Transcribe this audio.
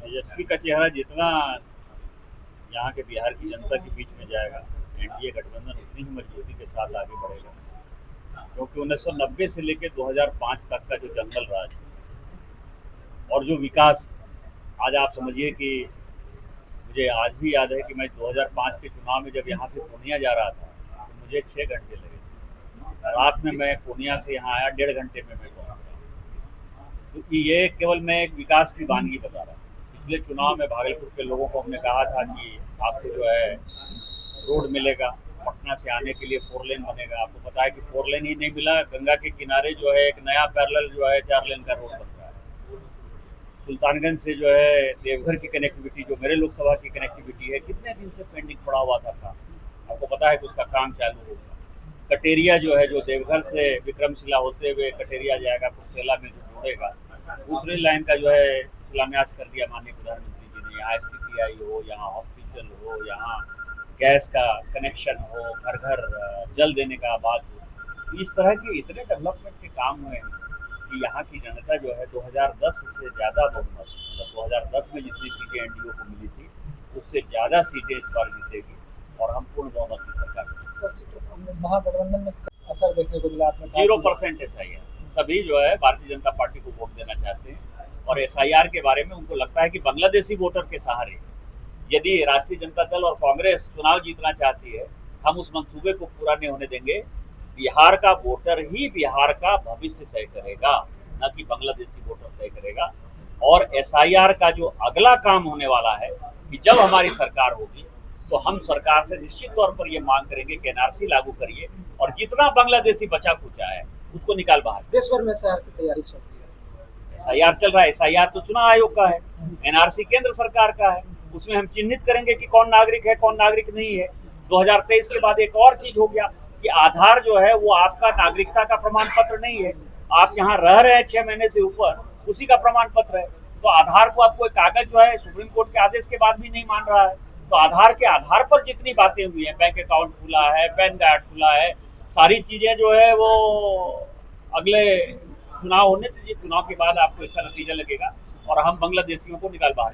तेजस्वी का चेहरा जितना यहाँ के बिहार की जनता के बीच में जाएगा, एनडीए गठबंधन उतनी ही मजबूती के साथ आगे बढ़ेगा। क्योंकि 1990 से लेकर 2005 तक का जो जंगल राज और जो विकास, आज आप समझिए कि मुझे आज भी याद है कि मैं 2005 के चुनाव में जब यहाँ से पूर्णिया जा रहा था तो मुझे 6 घंटे लगे। रात में मैं पूर्णिया से यहाँ आया, 1.5 घंटे में मैं पहुँच गया। तो ये केवल मैं एक विकास की वानगी बता रहा हूँ। पिछले चुनाव में भागलपुर के लोगों को हमने कहा था कि आपको जो है रोड मिलेगा, पटना से आने के लिए 4 लेन बनेगा। आपको पता है कि 4 लेन ही नहीं मिला, गंगा के किनारे जो है एक नया पैरेलल जो है 4 लेन का रोड बन रहा है। सुल्तानगंज से जो है देवघर की कनेक्टिविटी, जो मेरे लोकसभा की कनेक्टिविटी है, कितने दिन से पेंडिंग पड़ा हुआ था काम। आपको पता है कि उसका काम चालू होगा। कटेरिया जो है, जो देवघर से विक्रमशिला होते हुए कटेरिया जाएगा, कुर्सेला में जो जोड़ेगा, दूसरी लाइन का जो है शिलान्यास कर दिया माननीय प्रधानमंत्री जी ने। यहाँ STPI हो, यहाँ हॉस्पिटल हो, यहाँ गैस का कनेक्शन हो, घर घर जल देने का बात हो। इस तरह के इतने डेवलपमेंट के काम हुए हैं कि यहाँ की जनता जो है 2010 से ज़्यादा बहुमत, मतलब 2010 में जितनी सीटें एनडीए को मिली थी उससे ज़्यादा सीटें इस बार जीतेगी और हम पूर्ण बहुमत की सरकार। महागठबंधन में असर देखने को मिला, आपने 0% SIR, सभी जो है भारतीय जनता पार्टी को वोट देना चाहते हैं। और SIR के बारे में उनको लगता है कि बांग्लादेशी वोटर के सहारे यदि राष्ट्रीय जनता दल और कांग्रेस चुनाव जीतना चाहती है, हम उस मंसूबे को पूरा नहीं होने देंगे। बिहार का वोटर ही बिहार का भविष्य तय करेगा, न कि बांग्लादेशी वोटर तय करेगा। और SIR का जो अगला काम होने वाला है कि जब हमारी सरकार होगी तो हम सरकार से निश्चित तौर पर ये मांग करेंगे कि NRC लागू करिए और जितना बांग्लादेशी बचा खुचा है उसको निकाल बाहर। देश भर में SIR की तैयारी चल रही है। SIR चल रहा है। SIR तो चुनाव आयोग का है, NRC केंद्र सरकार का है। उसमें हम चिन्हित करेंगे कि कौन नागरिक है, कौन नागरिक नहीं है। 2023 के बाद एक और चीज हो गया कि आधार जो है वो आपका नागरिकता का प्रमाण पत्र नहीं है। आप यहाँ रह रहे हैं 6 महीने से ऊपर, उसी का प्रमाण पत्र है। तो आधार को आपको एक कागज जो है सुप्रीम कोर्ट के आदेश के बाद भी नहीं मान रहा है। तो आधार के आधार पर जितनी बातें हुई है, बैंक अकाउंट खुला है, पैन कार्ड खुला है, सारी चीजें जो है वो अगले चुनाव होने दीजिए। चुनाव के बाद आपको इसका नतीजा लगेगा और हम बांग्लादेशियों को निकाल बाहर।